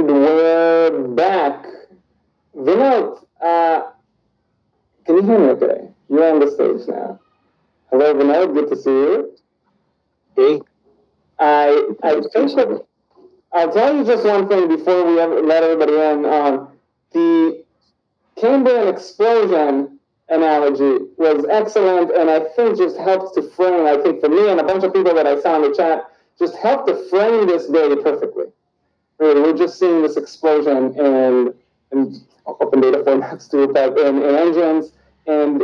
And we're back. Vinod, can you hear me okay? You're on the stage now. Hello, Vinod. Good to see you. Hey. I think that I'll tell you just one thing before we let everybody in. The Cambrian explosion analogy was excellent, and I think just helped to frame, I think for me and a bunch of people that I saw in the chat, just helped to frame this day perfectly. Really, we're just seeing this explosion in open data formats too, but in engines, and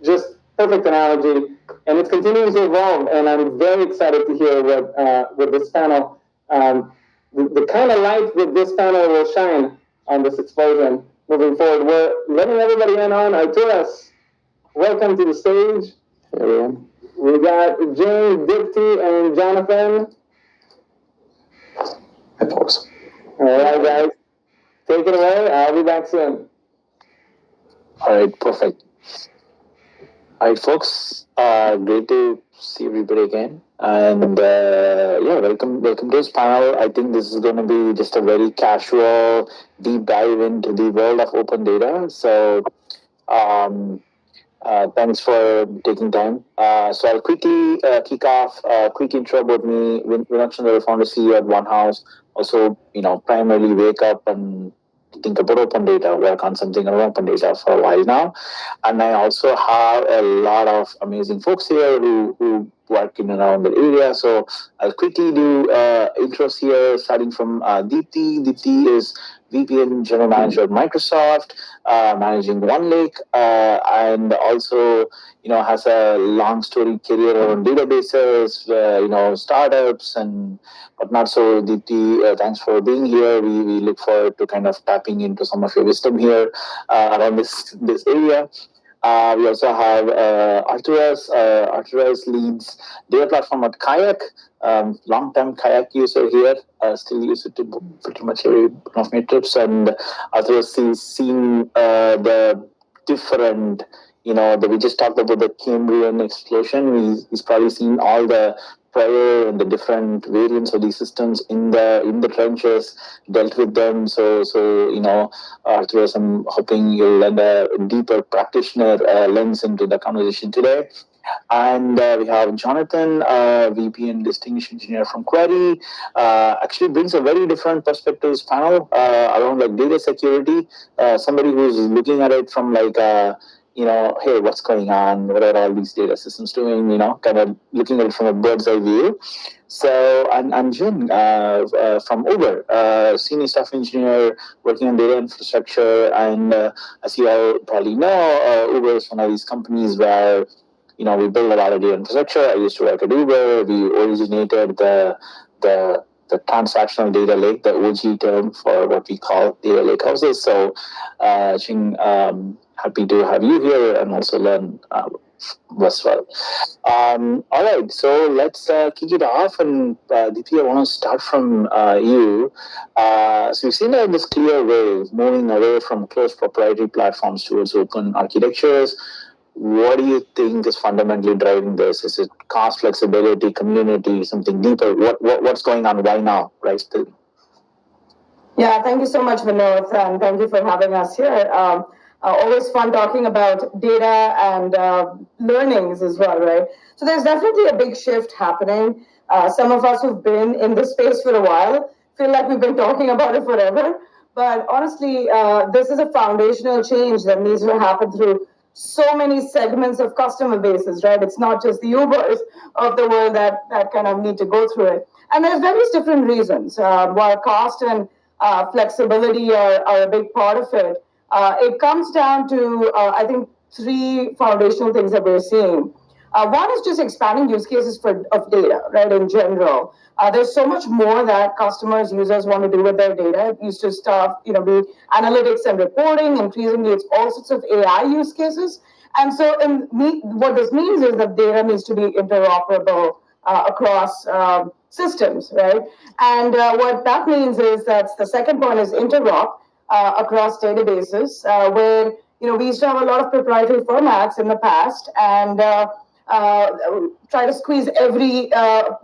just perfect analogy. And it's continuing to evolve, and I'm very excited to hear what with this panel, the kind of light that this panel will shine on this explosion moving forward. We're letting everybody in on Arturas. Welcome to the stage. Everyone. We got James, Dipti, and Jonathan. Hi, folks. All right, guys. Take it away. I'll be back soon. All right, perfect. All right, folks. Great to see everybody again. And welcome to this panel. I think this is going to be just a very casual deep dive into the world of open data. So, thanks for taking time. So I'll quickly kick off a quick intro about me. Vinod Chandra, founder CEO at One House. Also, primarily wake up and think about open data, work on something around open data for a while now. And I also have a lot of amazing folks here who work in and around the area. So I'll quickly do intros here, starting from Deepti. Deepti is VP and General Manager at Microsoft, managing OneLake, and also has a long storied career around databases, startups, and but not so. Deepti, thanks for being here. We look forward to kind of tapping into some of your wisdom here around this area. We also have Arturas. Arturas leads data platform at Kayak. Long-time Kayak user here. Still use it to pretty much every one of my trips. And Arturas has seen the different, we just talked about the Cambrian explosion. He's probably seen all the prior and the different variants of these systems in the trenches, dealt with them. So Arturas, I'm hoping you'll lend a deeper practitioner lens into the conversation today. And we have Jonathan, VP and Distinguished Engineer from Query. Actually brings a very different perspective to this panel around like data security. Somebody who's looking at it from like hey, what's going on? What are all these data systems doing? Kind of looking at it from a bird's eye view. So, and Jin from Uber, senior staff engineer working on data infrastructure. And as you all probably know, Uber is one of these companies where we build a lot of data infrastructure. I used to work at Uber. We originated the transactional data lake, the OG term for what we call data lake houses. So, Jing, happy to have you here and also learn as well. All right, so let's kick it off. And Deepti, I want to start from you. So we've seen this clear wave moving away from closed proprietary platforms towards open architectures. What do you think is fundamentally driving this? Is it cost, flexibility, community, something deeper? What's going on? Why now? Right? Yeah, thank you so much, Vinod, and thank you for having us here. Always fun talking about data and learnings as well, right? So there's definitely a big shift happening. Some of us who've been in this space for a while feel like we've been talking about it forever. But honestly, this is a foundational change that needs to happen through so many segments of customer bases, right? It's not just the Ubers of the world that kind of need to go through it. And there's various different reasons. While cost and flexibility are a big part of it, it comes down to, I think, three foundational things that we're seeing. One is just expanding use cases of data, right, in general. There's so much more that customers, users want to do with their data. It used to be analytics and reporting. Increasingly, it's all sorts of AI use cases. And so what this means is that data needs to be interoperable across systems, right? And what that means is that the second point is interop across databases, where we used to have a lot of proprietary formats in the past, and try to squeeze every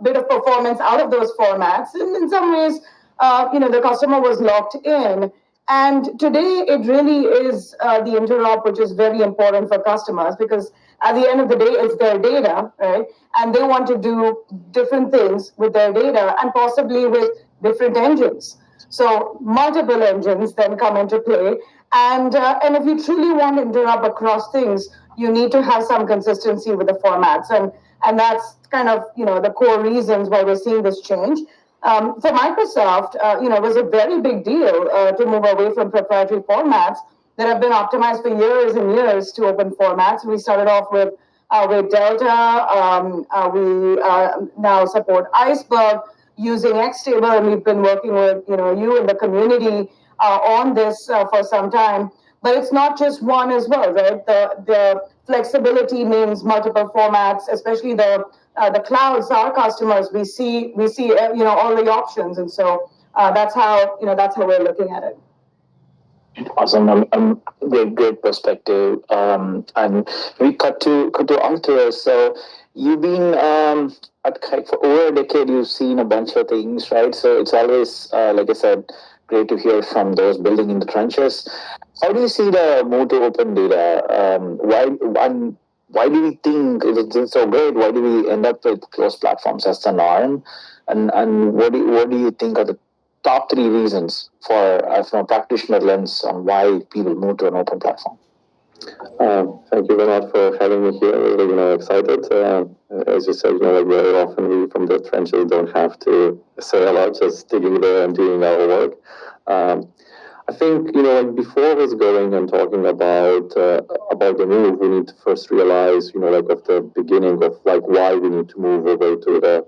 bit of performance out of those formats. And in some ways, the customer was locked in. And today, it really is the interop, which is very important for customers because at the end of the day, it's their data, right? And they want to do different things with their data and possibly with different engines. So multiple engines then come into play, and if you truly want to interrupt across things, you need to have some consistency with the formats, and that's kind of the core reasons why we're seeing this change. For Microsoft, it was a very big deal to move away from proprietary formats that have been optimized for years and years to open formats. We started off with Delta. We now support Iceberg using Xtable, and we've been working with you in the community on this for some time. But it's not just one as well, right? The flexibility means multiple formats, especially the clouds. Our customers, we see all the options, and so that's how we're looking at it. Awesome. Great perspective. And we cut to Arthur. So you've been at Kite for over a decade. You've seen a bunch of things, right? So it's always, like I said, great to hear from those building in the trenches. How do you see the move to open data? Why do we think it's so great? Why do we end up with closed platforms as the norm? And what do you think are the top three reasons from a practitioner lens on why people move to an open platform? Thank you very much for having me here. Really, excited. As you said, like very often we from the trenches don't have to say a lot, just digging there and doing our work. I think like before I was going and talking about the move, we need to first realize like of the beginning of like why we need to move over to the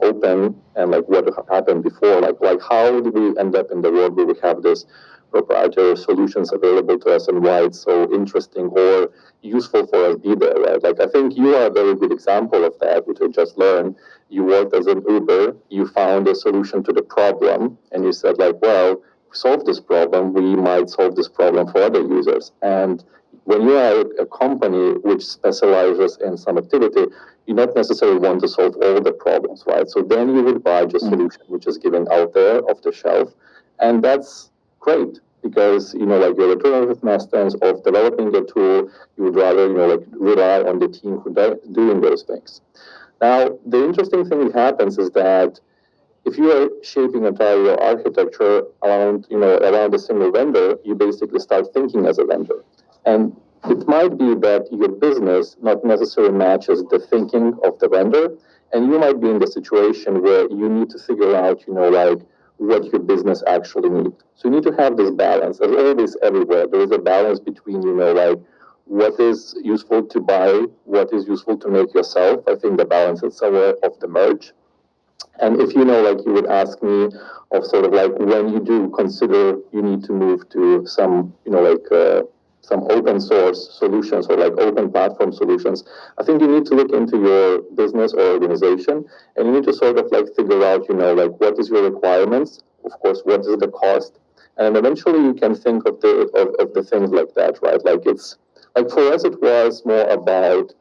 open and like what happened before, like how did we end up in the world where we have this proprietary solutions available to us and why it's so interesting or useful for us be there, right? Like I think you are a very good example of that, which I just learned. You worked as an Uber, you found a solution to the problem, and you said like, well, solve this problem, we might solve this problem for other users. And when you are a company which specializes in some activity, you not necessarily want to solve all the problems, right? So then you would buy just solution which is given out there off the shelf, and that's great because like your return on investments of developing a tool, you would rather like rely on the team who doing those things. Now the interesting thing that happens is that if you are shaping entire architecture around a single vendor, you basically start thinking as a vendor, and it might be that your business not necessarily matches the thinking of the vendor, and you might be in the situation where you need to figure out like what your business actually needs. So you need to have this balance. As always, everywhere there is a balance between like what is useful to buy, what is useful to make yourself. I think the balance is somewhere of the merge. And if like you would ask me of sort of like when you do consider you need to move to some, some open source solutions or like open platform solutions, I think you need to look into your business or organization and you need to sort of like figure out, like what is your requirements, of course, what is the cost, and eventually you can think of the things like that, right? Like it's like for us, it was more about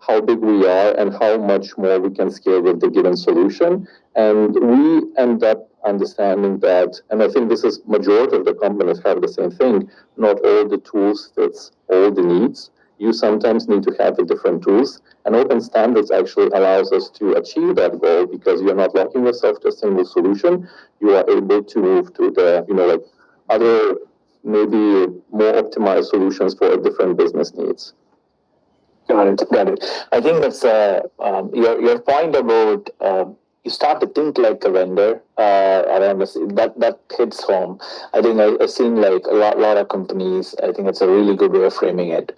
how big we are and how much more we can scale with the given solution. And we end up understanding that, and I think this is majority of the companies have the same thing, not all the tools fits all the needs. You sometimes need to have the different tools, and open standards actually allows us to achieve that goal because you're not locking yourself to a single solution. You are able to move to the, like other maybe more optimized solutions for different business needs. Got it. I think that's your point about you start to think like a vendor around this, that hits home. I think I've seen like a lot of companies. I think it's a really good way of framing it.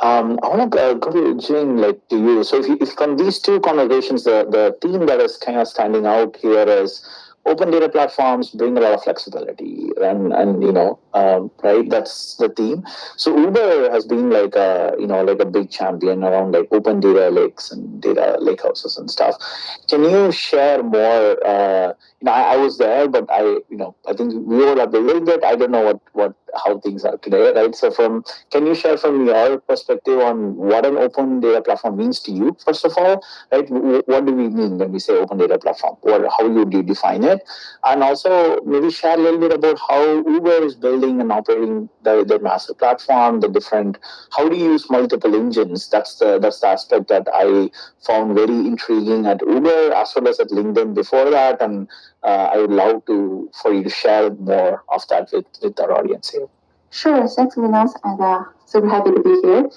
I want to go to Jing, like to you. So if from these two conversations, the theme that is kind of standing out here is open data platforms bring a lot of flexibility and right, that's the theme. So Uber has been like a big champion around like open data lakes and data lake houses and stuff. Can you share more? I was there, but I think we overlapped a little bit. I don't know what how things are today, right? So can you share from your perspective on what an open data platform means to you, first of all, right? What do we mean when we say open data platform? How would you define it? And also maybe share a little bit about how Uber is building and operating their massive platform, the different, how do you use multiple engines? That's the aspect that I found very intriguing at Uber as well as at LinkedIn before that. And I would love for you to share more of that with our audience here. Sure, thanks, Vinas, and super happy to be here.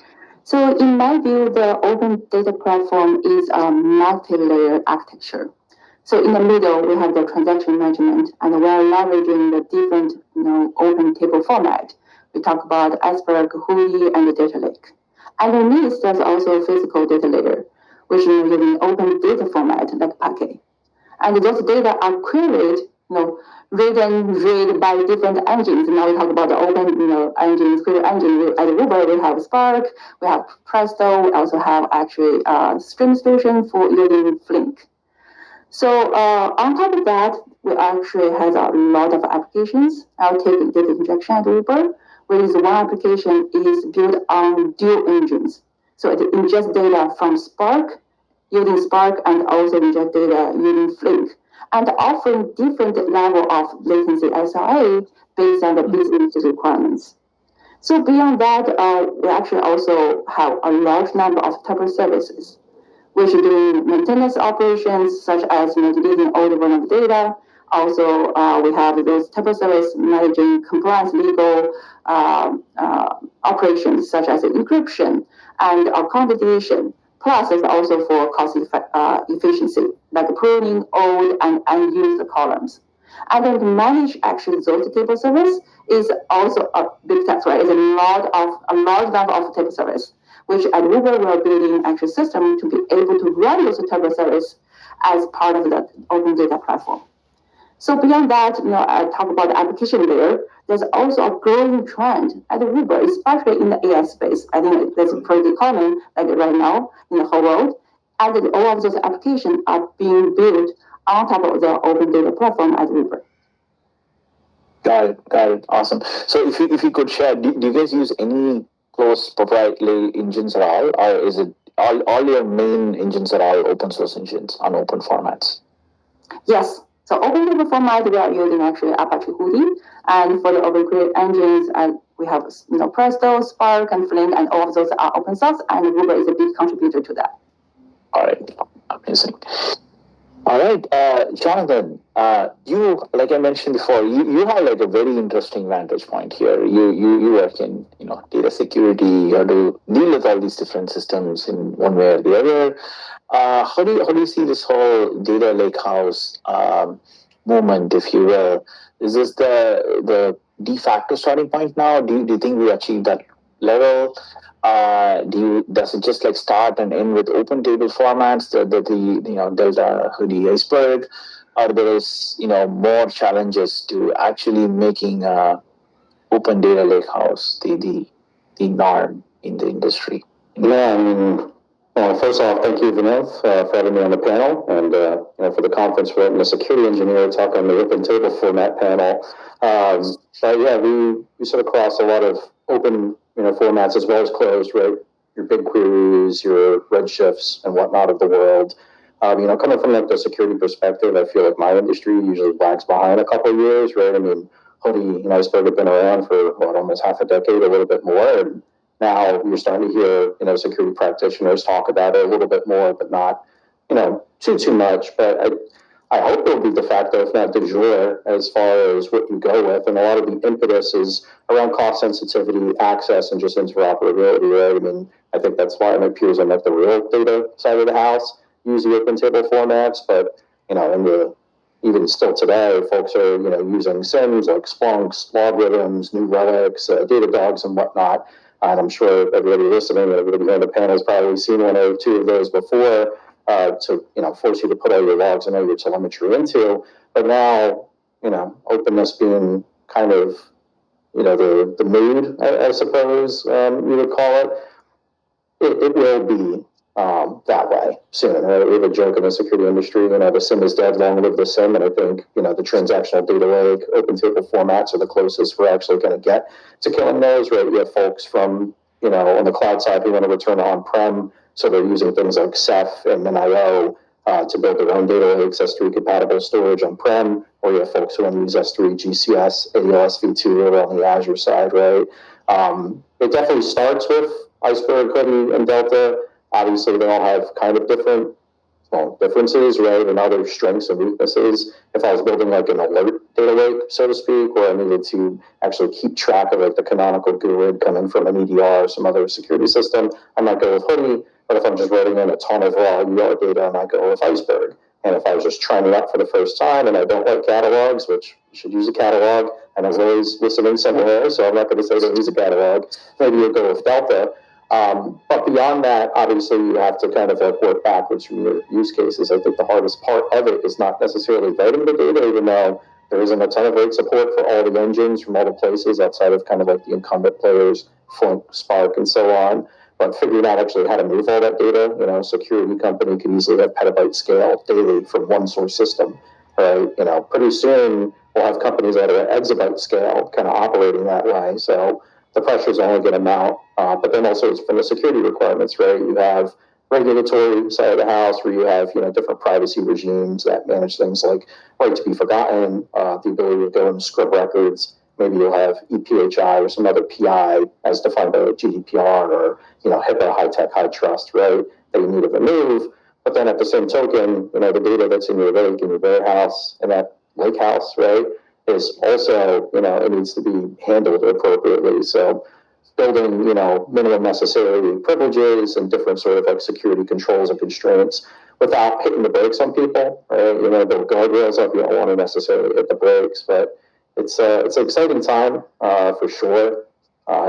So, in my view, the open data platform is a multi-layer architecture. So, in the middle, we have the transaction management, and we are leveraging the different, open table format. We talk about Iceberg, Hoodie, and the data lake. Underneath, there's also a physical data layer, which is using open data format like Parquet. And those data are queried, read and read by different engines. Now we talk about the open, engines, query engine. At Uber, we have Spark, we have Presto, we also have actually stream solution for using Flink. So on top of that, we actually has a lot of applications. I'll take data injection at Uber, where is one application is built on dual engines. So it ingests data from Spark, using Spark, and also inject data using Flink, and offering different level of latency SLA based on the business requirements. So beyond that, we actually also have a large number of type of services, which are doing maintenance operations such as deleting all the vulnerable data. Also, we have those type of service managing compliance, legal operations such as encryption and account deletion. Plus, it's also for cost efficiency, like pruning old and unused columns. And then to manage actually those table service is also a big task, right? It's a large number of table service, which at Uber we are building actual system to be able to run those table service as part of the open data platform. So beyond that, I talk about the application layer. There's also a growing trend at Uber, especially in the AI space. I think that's pretty common, like right now in the whole world. And all of those applications are being built on top of the open data platform at Uber. Got it. Awesome. So if you could share, do you guys use any close proprietary engines at all, or is it all your main engines are all open source engines on open formats? Yes. So open data format, we are using actually Apache Hoodie, and for the open query engines, we have Presto, Spark, and Flink, and all of those are open source, and Uber is a big contributor to that. All right, amazing. All right, Jonathan, you, like I mentioned before, you have like a very interesting vantage point here. You work in data security. You have to deal with all these different systems in one way or the other. How do you see this whole data lakehouse movement, if you will? Is this the de facto starting point now? Do you think we achieved that level? Does it just like start and end with open table formats, the Delta, Hoodie, Iceberg, or there is more challenges to actually making open data lakehouse the norm in the industry? Yeah, I mean, well, first off, thank you, Vinod, for having me on the panel, and for the conference for letting a security engineer talk on the open table format panel. But yeah, we sort of cross a lot of open formats as well as closed, right? Your BigQueries, your Redshifts, and whatnot of the world. Coming from like the security perspective, I feel like my industry usually lags behind a couple of years, right? I mean, Hoodie, Iceberg have been around for almost half a decade, a little bit more, and now you're starting to hear security practitioners talk about it a little bit more, but not too much. But I hope it'll be de facto, if not de jure, as far as what you go with. And a lot of the impetus is around cost sensitivity, access, and just interoperability, right? I mean, I think that's why my peers on like the real data side of the house use the open table formats. But even still today, folks are using SIMs like Splunks, Logarithms, New Relics, Datadogs, and whatnot. And I'm sure everybody listening, everybody on the panel has probably seen one or two of those before. To force you to put all your logs and all your telemetry into. But now, openness being kind of the mood, I suppose you would call it. It will be that way. soon. Right? We have a joke in the security industry, the SIM is dead, long live the SIM. And I think, the transactional data lake, open table formats are the closest we're actually going to get to killing those, right? We have folks from, on the cloud side who want to return to on-prem. So they're using things like Ceph and MinIO to build their own data lakes, S3 compatible storage on-prem, or you have folks who want to use S3, GCS, AELS v2 over on the Azure side, right? It definitely starts with Iceberg, Hoodie, and Delta. Obviously, they all have kind of different differences, right, and other strengths and weaknesses. If I was building like an alert data lake, so to speak, where I needed to actually keep track of like the canonical GUID coming from an EDR or some other security system, I might go with Hoodie. But if I'm just writing in a ton of raw UR data, I might go with Iceberg. And if I was just trying it out for the first time and I don't like catalogs, which you should use a catalog, and I was always listening somewhere, so I'm not going to say don't use a catalog, maybe you'll go with Delta. But beyond that, obviously, you have to kind of like work backwards from your use cases. I think the hardest part of it is not necessarily writing the data, even though there isn't a ton of great support for all the engines from all the places outside of kind of like the incumbent players, Flink, Spark, and so on. But figuring out actually how to move all that data, a security company could easily have petabyte scale daily from one source system, right? Pretty soon we'll have companies that are at exabyte scale kind of operating that way. So the pressure is only going to mount. But then also it's from the security requirements, right? You have regulatory side of the house where you have, different privacy regimes that manage things like right to be forgotten, the ability to go and scrub records. Maybe you'll have EPHI or some other PI as defined by GDPR or, HIPAA, high tech, high trust, right? That you need to remove. But then at the same token, the data that's in your lake, in your warehouse, and that lake house, right, is also, it needs to be handled appropriately. So building, minimum necessary privileges and different sort of like security controls and constraints without hitting the brakes on people, right? The guardrails up, you don't want to necessarily hit the brakes, but it's an exciting time for sure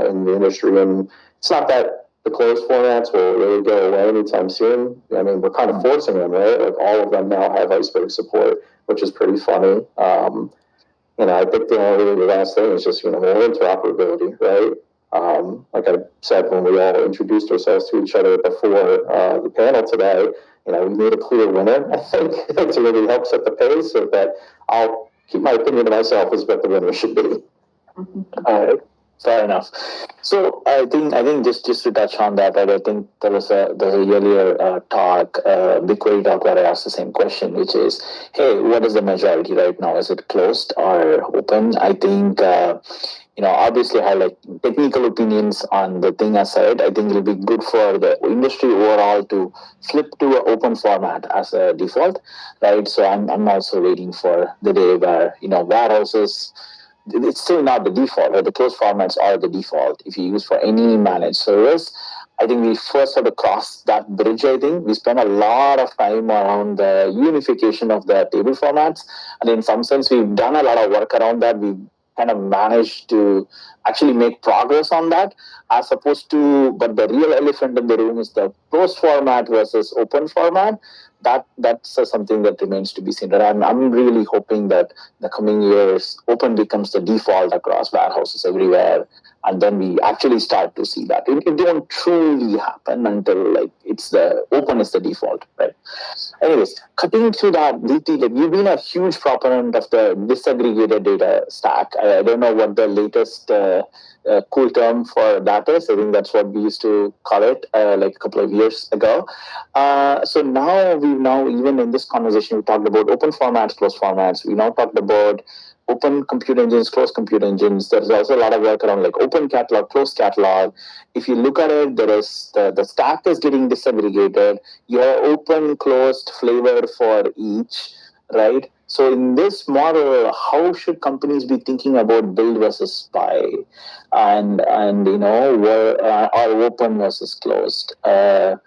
in the industry. And it's not that the closed formats will really go away anytime soon. I mean, we're kind of forcing them, right? Like all of them now have Iceberg support, which is pretty funny. I think the last thing is just, more interoperability, right? Like I said, when we all introduced ourselves to each other before the panel today, we need a clear winner, I think, to really help set the pace, so that I'll keep my opinion to myself as what the winner should be. Fair enough. So I think just to touch on that, right, I think there was a earlier talk, BigQuery talk, where I asked the same question, which is, hey, what is the majority right now? Is it closed or open? I think obviously I have like technical opinions on the thing aside. I think it'll be good for the industry overall to flip to an open format as a default, right? So I'm also waiting for the day where warehouses. It's still not the default, right? The closed formats are the default if you use for any managed service. I think we first have to cross that bridge. I think we spend a lot of time around the unification of the table formats, and in some sense, we've done a lot of work around that. We've kind of managed to actually make progress on that, as opposed to, but the real elephant in the room is the closed format versus open format. That's something that remains to be seen. And I'm really hoping that the coming years, open becomes the default across warehouses everywhere, and then we actually start to see that. It don't truly happen until like it's the open is the default, right? Anyways, cutting through that, DT, like you've been a huge proponent of the disaggregated data stack. I don't know what the latest cool term for that is. I think that's what we used to call it like a couple of years ago. So now even in this conversation, we talked about open formats, closed formats. We now talked about open compute engines, closed compute engines. There's also a lot of work around like open catalog, closed catalog. If you look at it, there is the stack is getting disaggregated. You have open, closed flavor for each, right? So in this model, how should companies be thinking about build versus buy, and where are open versus closed? What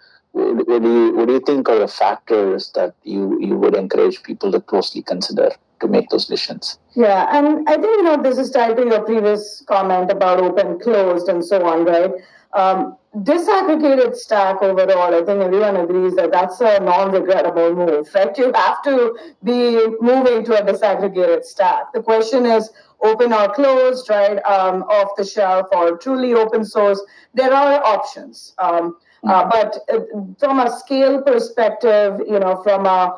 do you think are the factors that you would encourage people to closely consider to make those decisions? Yeah, and I think, this is tied to your previous comment about open, closed, and so on, right? Disaggregated stack overall, I think everyone agrees that that's a non-regrettable move, right? You have to be moving to a disaggregated stack. The question is open or closed, right? Off the shelf or truly open source. There are options. But from a scale perspective, from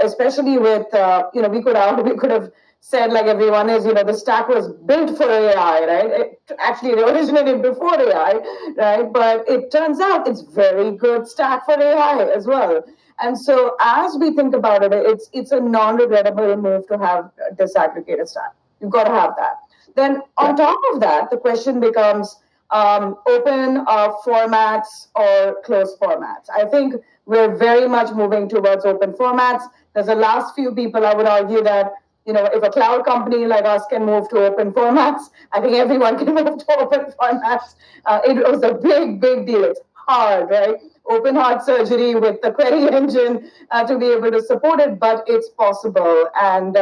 especially with we could have said, like everyone is, the stack was built for AI, right? Actually, it originated before AI, right? But it turns out it's very good stack for AI as well. And so as we think about it, it's a non-regrettable move to have a disaggregated stack. You've got to have that. Then on top of that, the question becomes open formats or closed formats. I think we're very much moving towards open formats. There's the last few people, I would argue that, if a cloud company like us can move to open formats, I think everyone can move to open formats. It was a big, big deal. It's hard, right? Open heart surgery with the query engine to be able to support it, but it's possible. And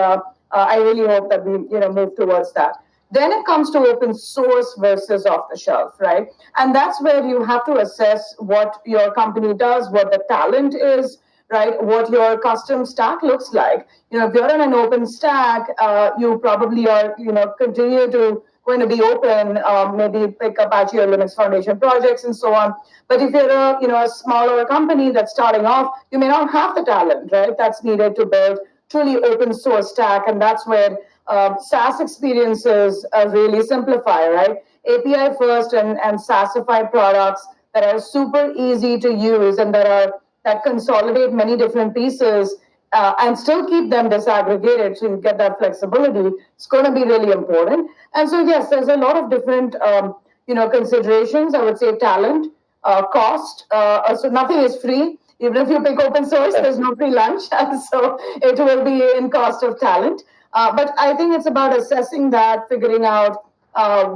I really hope that we, move towards that. Then it comes to open source versus off the shelf, right? And that's where you have to assess what your company does, what the talent is, right? What your custom stack looks like. If you're in an open stack, you probably are, continue to going to be open, maybe pick Apache or Linux Foundation projects and so on. But if you're a smaller company that's starting off, you may not have the talent, right? That's needed to build truly open source stack, and that's where SaaS experiences really simplify, right? API first and SaaSified products that are super easy to use and that consolidate many different pieces and still keep them disaggregated so you get that flexibility. It's going to be really important. And so, yes, there's a lot of different, considerations. I would say talent, cost. So nothing is free. Even if you pick open source, there's no free lunch. And so it will be in cost of talent. But I think it's about assessing that, figuring out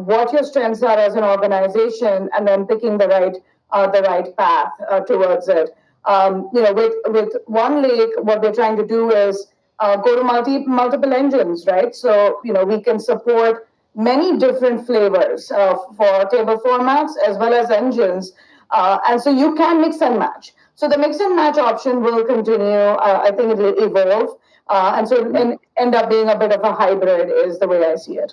what your strengths are as an organization, and then picking the right path towards it. With OneLake, what we're trying to do is go to multiple engines, right? So we can support many different flavors for table formats as well as engines, and so you can mix and match. So the mix and match option will continue. I think it will evolve, and so end up being a bit of a hybrid is the way I see it.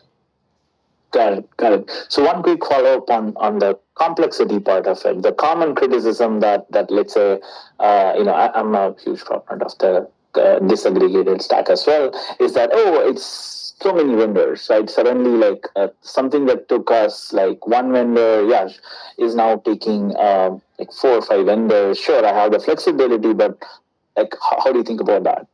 Got it. Got it. So one quick follow up on the complexity part of it. The common criticism that let's say, I'm a huge proponent of the disaggregated stack as well, is that it's so many vendors, right? Suddenly, like something that took us like one vendor, is now taking like 4 or 5 vendors. Sure, I have the flexibility, but like, how do you think about that?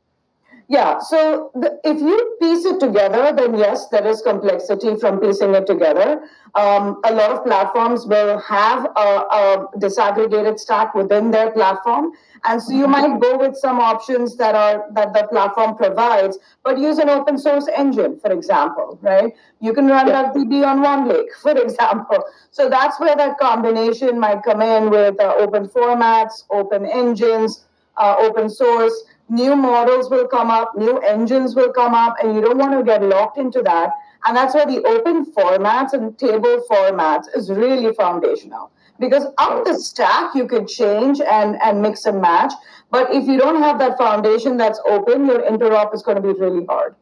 Yeah, so if you piece it together, then yes, there is complexity from piecing it together. A lot of platforms will have a disaggregated stack within their platform, and so you might go with some options that the platform provides, but use an open source engine, for example, right? You can run DuckDB on OneLake, for example. So that's where that combination might come in with open formats, open engines, open source. New models will come up, new engines will come up, and you don't want to get locked into that. And that's where the open formats and table formats is really foundational. Because up the stack, you can change and mix and match. But if you don't have that foundation that's open, your interop is going to be really hard.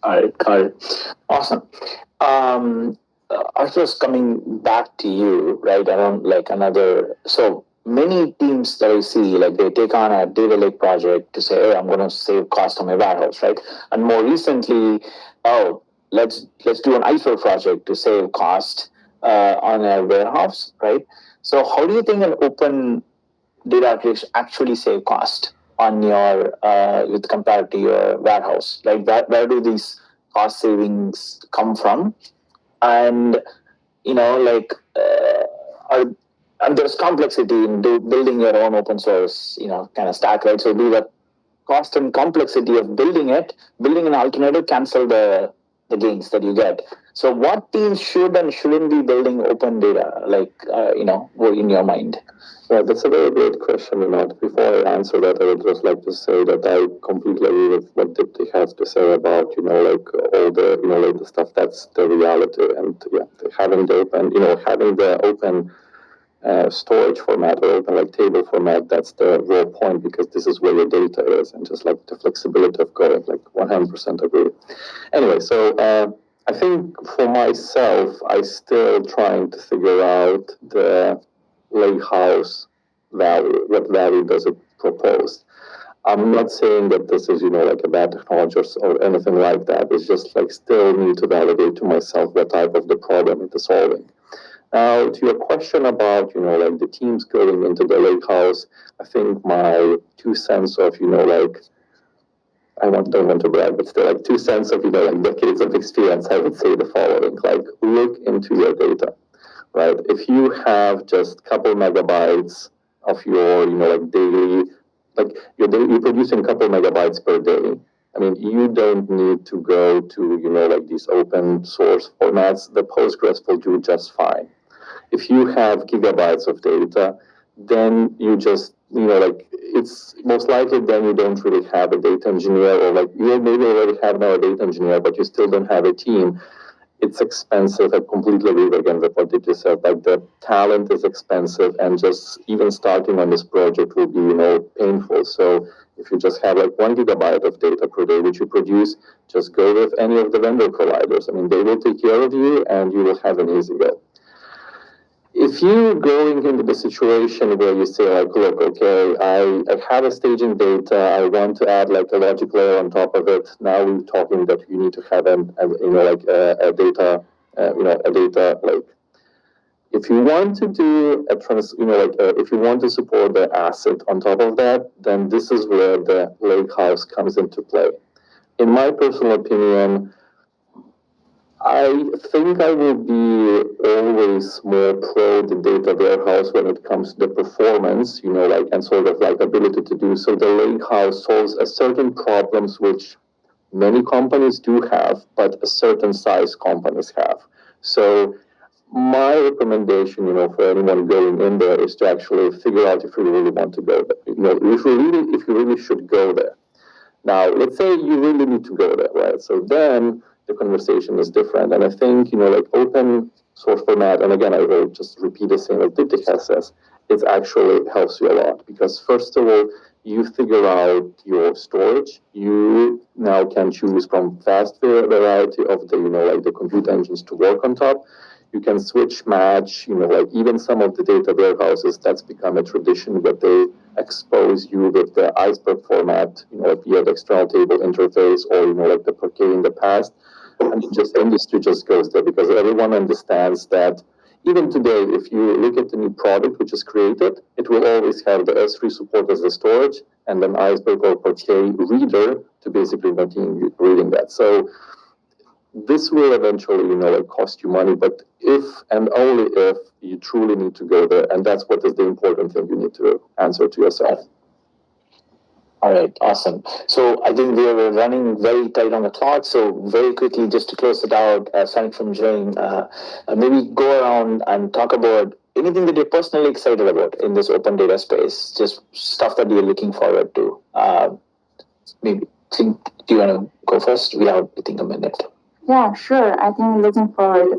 Got it. Awesome. Arthur's coming back to you, right? Around like another. So many teams that I see, like they take on a data lake project to say, "Hey, I'm going to save cost on my warehouse," right? And more recently, let's do an ISO project to save cost on a warehouse, right? So how do you think an open data architecture actually save cost on your with compared to your warehouse? Like where do these cost savings come from? And and there's complexity in building your own open source, kind of stack, right? So do the cost and complexity of building an alternative cancel the gains that you get. So what teams should and shouldn't be building open data, like, in your mind? Yeah, that's a very great question, Vinod. Before I answer that, I would just like to say that I completely agree with what Dipti has to say about, all the, like the stuff that's the reality. And having the open storage format or open like table format, that's the raw point, because this is where your data is, and just like the flexibility of going, like 100% agree. Anyway, so I think for myself, I still trying to figure out lakehouse value? What value does it propose? I'm not saying that this is, like a bad technology or anything like that. It's just like still need to validate to myself what type of the problem it is solving. Now, to your question about, like the teams going into the lakehouse, I think my 2 cents of, don't want to brag, but still like 2 cents of, like decades of experience, I would say the following, like look into your data, right? If you have just a couple megabytes of your, like daily, like you're producing a couple megabytes per day. I mean, you don't need to go to, like these open source formats. The Postgres will do just fine. If you have gigabytes of data, then you just, like it's most likely then you don't really have a data engineer, or like you maybe already have now a data engineer, but you still don't have a team. It's expensive. I completely agree again with what you just said. Like the talent is expensive, and just even starting on this project will be, painful. So if you just have like 1 gigabyte of data per day, which you produce, just go with any of the vendor providers. I mean, they will take care of you, and you will have an easy go. If you're going into the situation where you say like, look, okay, I have a staging data, I want to add like a logic layer on top of it. Now we're talking that you need to have a data, a data lake. If you want to do if you want to support the asset on top of that, then this is where the lakehouse comes into play. In my personal opinion, I think I will be always more pro the data warehouse when it comes to the performance, and sort of like ability to do so. The lakehouse solves a certain problems which many companies do have, but a certain size companies have. So my recommendation, for anyone going in there is to actually figure out if you really want to go there. If you really should go there. Now, let's say you really need to go there, right? So then the conversation is different. And I think, like open source format, and again, I will just repeat the same as Diptyque says, it actually helps you a lot because first of all, you figure out your storage. You now can choose from vast variety of the, like the compute engines to work on top. You can switch, match, like even some of the data warehouses, that's become a tradition that they expose you with the iceberg format, like via the external table interface or, like the Parquet in the past. And industry just goes there because everyone understands that even today, if you look at the new product which is created, it will always have the S3 support as the storage and an iceberg or Parquet reader to basically continue reading that. So this will eventually, like cost you money, but if and only if you truly need to go there, and that's what is the important thing you need to answer to yourself. All right, awesome. So I think we are running very tight on the clock. So very quickly, just to close it out, starting from Jane, maybe go around and talk about anything that you're personally excited about in this open data space, just stuff that you're looking forward to. Maybe do you want to go first? We have, I think, a minute. Yeah, sure. I think looking forward,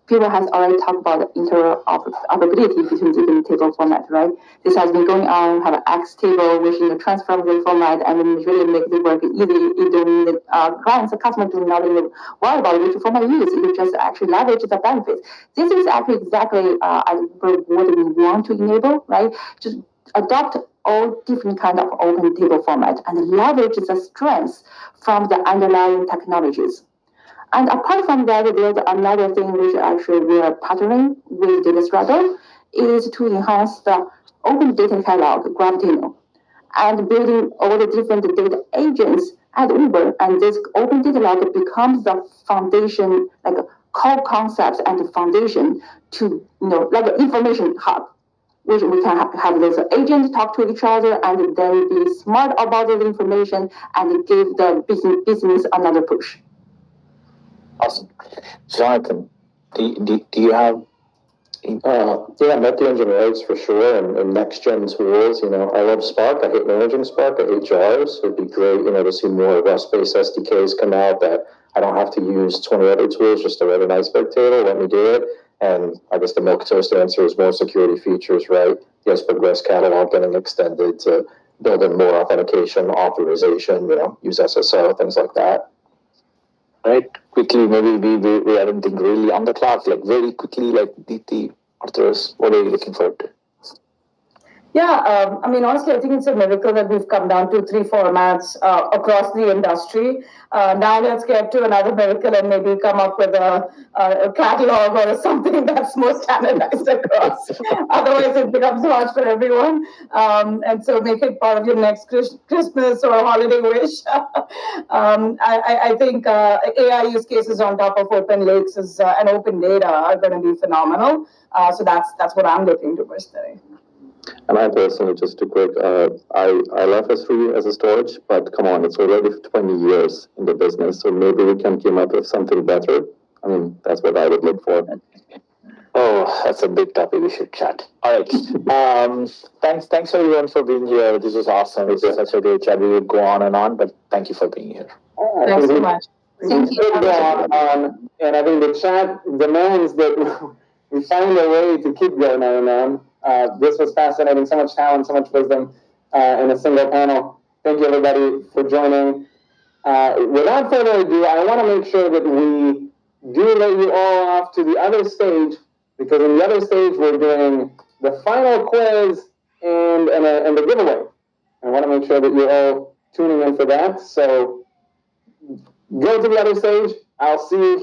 people has already talked about interoperability between different table formats, right? This has been going on. Have an X table, which is a transferable format, and it really makes it work easy. You don't need clients or customers do not even worry about which format you use. You just actually leverage the benefits. This is actually exactly what we want to enable, right? Just adopt all different kind of open table format and leverage the strengths from the underlying technologies. And apart from that, there's another thing which actually we are partnering with Data Straddle is to enhance the open data catalog, Gravitino, and building all the different data agents at Uber. And this open data log becomes the foundation, like core concepts and the foundation to, like an information hub, which we can have those agents talk to each other and then be smart about the information and give the business another push. Awesome. Jonathan, do you have? Yeah, multi-engine rights for sure, and next-gen tools. I love Spark. I hate managing Spark. I hate jars. It'd be great, to see more Rust-based SDKs come out that I don't have to use 20 other tools just to write an iceberg table. Let me do it. And I guess the milquetoast answer is more security features, right? The iceberg rest catalog getting extended to build in more authentication, authorization, use SSO, things like that. Right, quickly, maybe we I don't think really on the clock, like very quickly, like the Arthurus, what are you looking forward to? Yeah, I mean, honestly, I think it's a miracle that we've come down to 3 formats across the industry. Now let's get to another miracle and maybe come up with a catalog or something that's more standardized across. Otherwise, it becomes hard for everyone. And so make it part of your next Christmas or holiday wish. I think AI use cases on top of open lakes and open data are going to be phenomenal. So that's what I'm looking to personally. And I personally, just to quick, I love S3 as a storage, but come on, it's already 20 years in the business, so maybe we can come up with something better. I mean, that's what I would look for. Oh, that's a big topic. We should chat. All right. Thanks everyone for being here. This was awesome. It was such a great chat. We would go on and on, but thank you for being here. Thanks so much. Thank you. And I think the chat demands that we find a way to keep going on. This was fascinating, so much talent, so much wisdom in a single panel. Thank you, everybody, for joining. Without further ado, I want to make sure that we do let you all off to the other stage, because in the other stage, we're doing the final quiz and the giveaway. I want to make sure that you're all tuning in for that. So go to the other stage. I'll see you here.